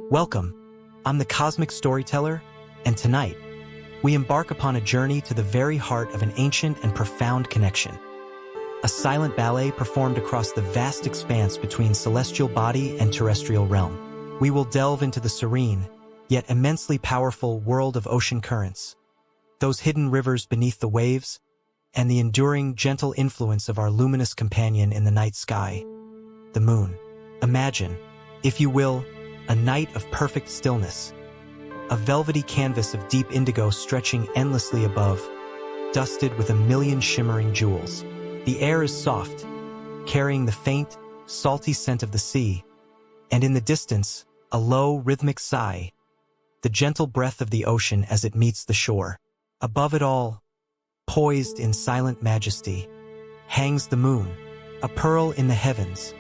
Welcome, I'm the Cosmic Storyteller, and tonight, we embark upon a journey to the very heart of an ancient and profound connection. A silent ballet performed across the vast expanse between celestial body and terrestrial realm. We will delve into the serene, yet immensely powerful world of ocean currents, those hidden rivers beneath the waves, and the enduring, gentle influence of our luminous companion in the night sky, the moon. Imagine, if you will, a night of perfect stillness, a velvety canvas of deep indigo stretching endlessly above, dusted with a million shimmering jewels. The air is soft, carrying the faint, salty scent of the sea, and in the distance, a low, rhythmic sigh, the gentle breath of the ocean as it meets the shore. Above it all, poised in silent majesty, hangs the moon, a pearl in the heavens,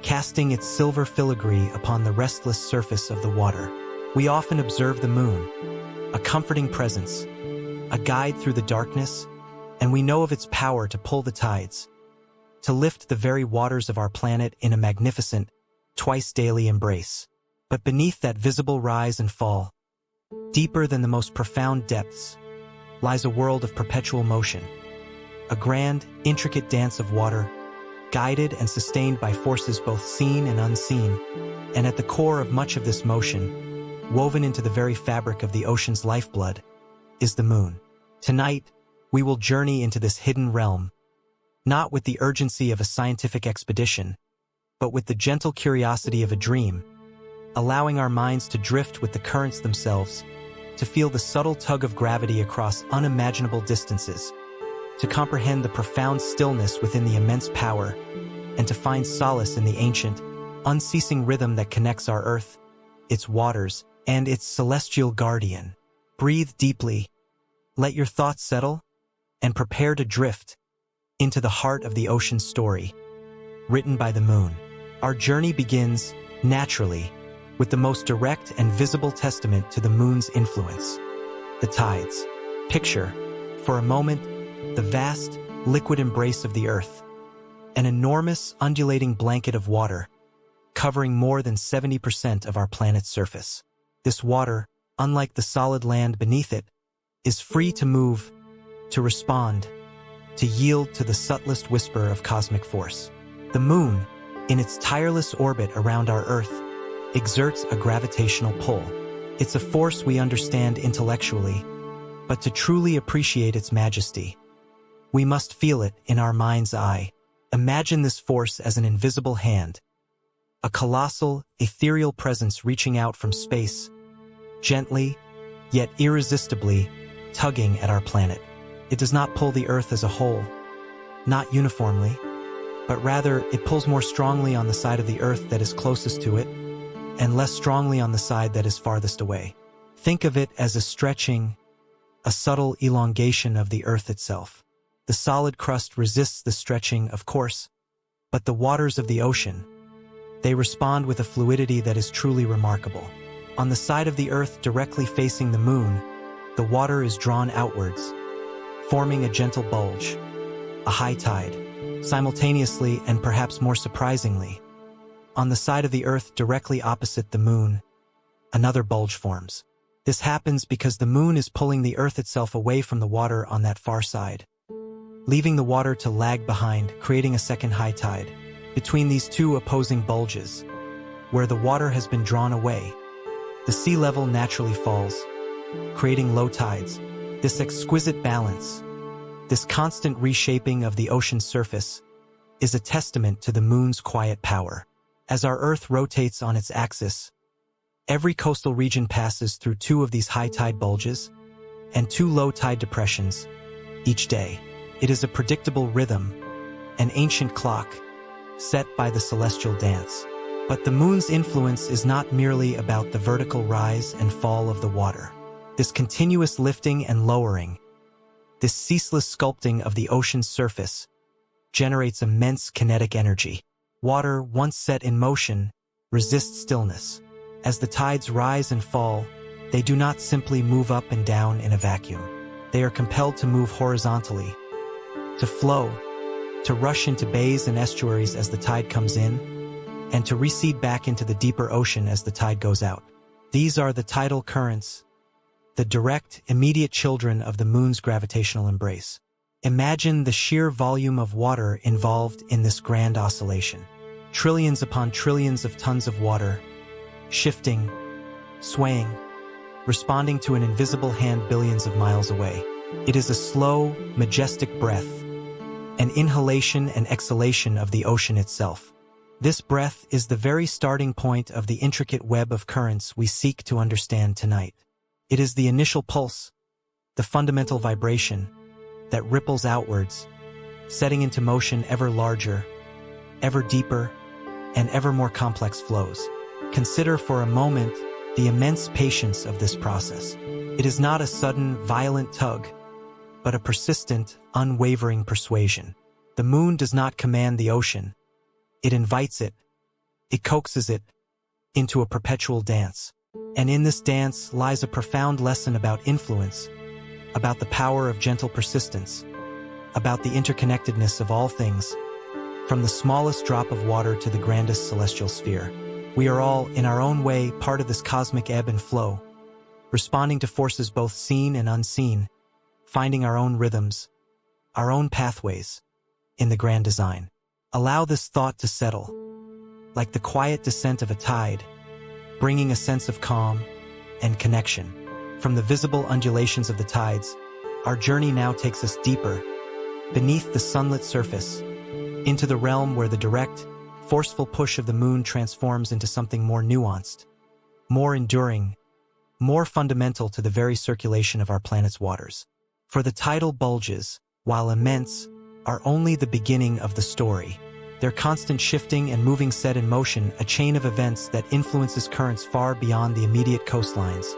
casting its silver filigree upon the restless surface of the water. We often observe the moon, a comforting presence, a guide through the darkness, and we know of its power to pull the tides, to lift the very waters of our planet in a magnificent, twice-daily embrace. But beneath that visible rise and fall, deeper than the most profound depths, lies a world of perpetual motion, a grand, intricate dance of water, guided and sustained by forces both seen and unseen, and at the core of much of this motion, woven into the very fabric of the ocean's lifeblood, is the moon. Tonight, we will journey into this hidden realm, not with the urgency of a scientific expedition, but with the gentle curiosity of a dream, allowing our minds to drift with the currents themselves, to feel the subtle tug of gravity across unimaginable distances, to comprehend the profound stillness within the immense power, and to find solace in the ancient, unceasing rhythm that connects our earth, its waters, and its celestial guardian. Breathe deeply, let your thoughts settle, and prepare to drift into the heart of the ocean's story, written by the moon. Our journey begins, naturally, with the most direct and visible testament to the moon's influence, the tides. Picture, for a moment, the vast, liquid embrace of the earth, an enormous, undulating blanket of water, covering more than 70% of our planet's surface. This water, unlike the solid land beneath it, is free to move, to respond, to yield to the subtlest whisper of cosmic force. The moon, in its tireless orbit around our Earth, exerts a gravitational pull. It's a force we understand intellectually, but to truly appreciate its majesty, we must feel it in our mind's eye. Imagine this force as an invisible hand, a colossal, ethereal presence reaching out from space, gently, yet irresistibly, tugging at our planet. It does not pull the Earth as a whole, not uniformly, but rather it pulls more strongly on the side of the Earth that is closest to it, and less strongly on the side that is farthest away. Think of it as a stretching, a subtle elongation of the Earth itself. The solid crust resists the stretching, of course, but the waters of the ocean, they respond with a fluidity that is truly remarkable. On the side of the Earth directly facing the moon, the water is drawn outwards, forming a gentle bulge, a high tide. Simultaneously, and perhaps more surprisingly, on the side of the Earth directly opposite the moon, another bulge forms. This happens because the moon is pulling the Earth itself away from the water on that far side, leaving the water to lag behind, creating a second high tide. Between these two opposing bulges, where the water has been drawn away, the sea level naturally falls, creating low tides. This exquisite balance, this constant reshaping of the ocean's surface, is a testament to the moon's quiet power. As our Earth rotates on its axis, every coastal region passes through two of these high tide bulges and two low tide depressions each day. It is a predictable rhythm, an ancient clock, set by the celestial dance. But the moon's influence is not merely about the vertical rise and fall of the water. This continuous lifting and lowering, this ceaseless sculpting of the ocean's surface, generates immense kinetic energy. Water, once set in motion, resists stillness. As the tides rise and fall, they do not simply move up and down in a vacuum. They are compelled to move horizontally, to flow, to rush into bays and estuaries as the tide comes in, and to recede back into the deeper ocean as the tide goes out. These are the tidal currents, the direct, immediate children of the moon's gravitational embrace. Imagine the sheer volume of water involved in this grand oscillation. Trillions upon trillions of tons of water, shifting, swaying, responding to an invisible hand billions of miles away. It is a slow, majestic breath, an inhalation and exhalation of the ocean itself. This breath is the very starting point of the intricate web of currents we seek to understand tonight. It is the initial pulse, the fundamental vibration, that ripples outwards, setting into motion ever larger, ever deeper, and ever more complex flows. Consider for a moment the immense patience of this process. It is not a sudden, violent tug, but a persistent, unwavering persuasion. The moon does not command the ocean. It invites it, it coaxes it, into a perpetual dance. And in this dance lies a profound lesson about influence, about the power of gentle persistence, about the interconnectedness of all things, from the smallest drop of water to the grandest celestial sphere. We are all, in our own way, part of this cosmic ebb and flow, responding to forces both seen and unseen, finding our own rhythms, our own pathways, in the grand design. Allow this thought to settle, like the quiet descent of a tide, bringing a sense of calm and connection. From the visible undulations of the tides, our journey now takes us deeper, beneath the sunlit surface, into the realm where the direct, forceful push of the moon transforms into something more nuanced, more enduring, more fundamental to the very circulation of our planet's waters. For the tidal bulges, while immense, are only the beginning of the story. Their constant shifting and moving set in motion a chain of events that influences currents far beyond the immediate coastlines,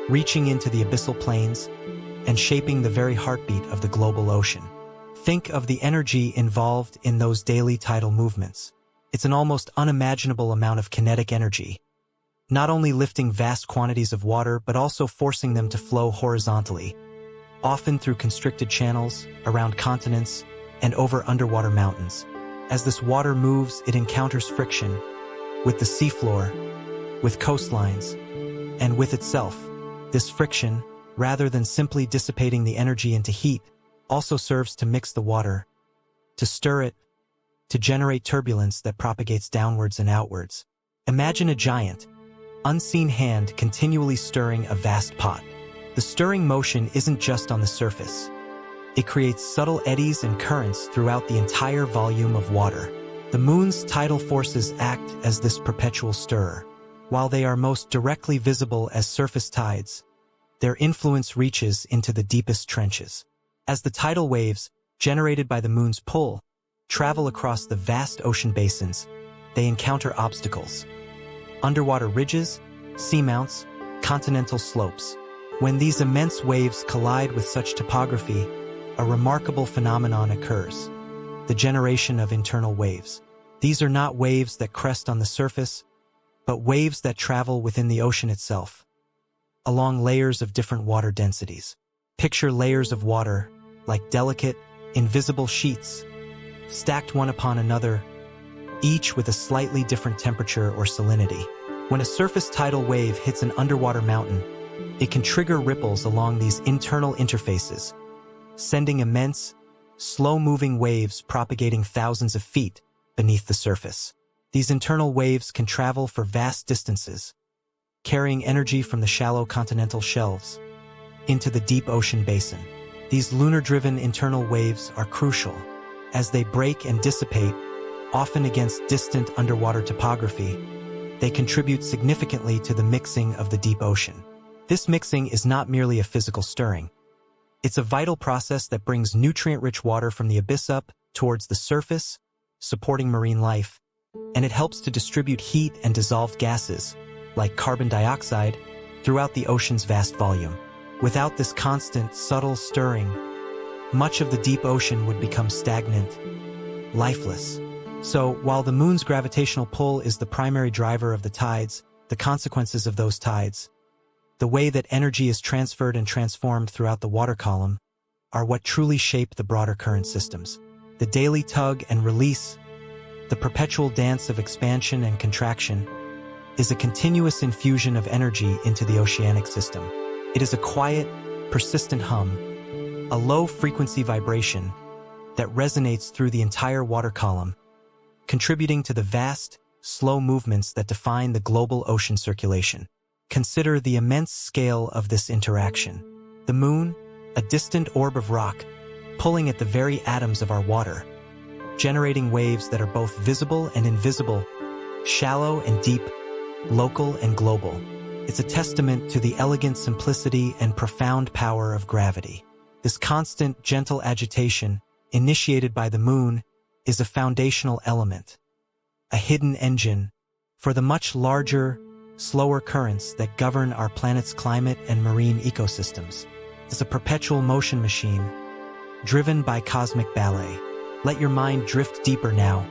reaching into the abyssal plains and shaping the very heartbeat of the global ocean. Think of the energy involved in those daily tidal movements. It's an almost unimaginable amount of kinetic energy, not only lifting vast quantities of water but also forcing them to flow horizontally, often through constricted channels, around continents, and over underwater mountains. As this water moves, it encounters friction with the seafloor, with coastlines, and with itself. This friction, rather than simply dissipating the energy into heat, also serves to mix the water, to stir it, to generate turbulence that propagates downwards and outwards. Imagine a giant, unseen hand continually stirring a vast pot. The stirring motion isn't just on the surface. It creates subtle eddies and currents throughout the entire volume of water. The moon's tidal forces act as this perpetual stirrer. While they are most directly visible as surface tides, their influence reaches into the deepest trenches. As the tidal waves, generated by the moon's pull, travel across the vast ocean basins, they encounter obstacles. Underwater ridges, seamounts, continental slopes. When these immense waves collide with such topography, a remarkable phenomenon occurs: the generation of internal waves. These are not waves that crest on the surface, but waves that travel within the ocean itself, along layers of different water densities. Picture layers of water, like delicate, invisible sheets, stacked one upon another, each with a slightly different temperature or salinity. When a surface tidal wave hits an underwater mountain, it can trigger ripples along these internal interfaces, sending immense, slow-moving waves propagating thousands of feet beneath the surface. These internal waves can travel for vast distances, carrying energy from the shallow continental shelves into the deep ocean basin. These lunar-driven internal waves are crucial, as they break and dissipate, often against distant underwater topography. They contribute significantly to the mixing of the deep ocean. This mixing is not merely a physical stirring. It's a vital process that brings nutrient-rich water from the abyss up towards the surface, supporting marine life, and it helps to distribute heat and dissolved gases, like carbon dioxide, throughout the ocean's vast volume. Without this constant, subtle stirring, much of the deep ocean would become stagnant, lifeless. So, while the moon's gravitational pull is the primary driver of the tides, the consequences of those tides, the way that energy is transferred and transformed throughout the water column, are what truly shape the broader current systems. The daily tug and release, the perpetual dance of expansion and contraction, is a continuous infusion of energy into the oceanic system. It is a quiet, persistent hum, a low-frequency vibration that resonates through the entire water column, contributing to the vast, slow movements that define the global ocean circulation. Consider the immense scale of this interaction. The moon, a distant orb of rock, pulling at the very atoms of our water, generating waves that are both visible and invisible, shallow and deep, local and global. It's a testament to the elegant simplicity and profound power of gravity. This constant, gentle agitation, initiated by the moon, is a foundational element, a hidden engine for the much larger, slower currents that govern our planet's climate and marine ecosystems. It's a perpetual motion machine, driven by cosmic ballet. Let your mind drift deeper now,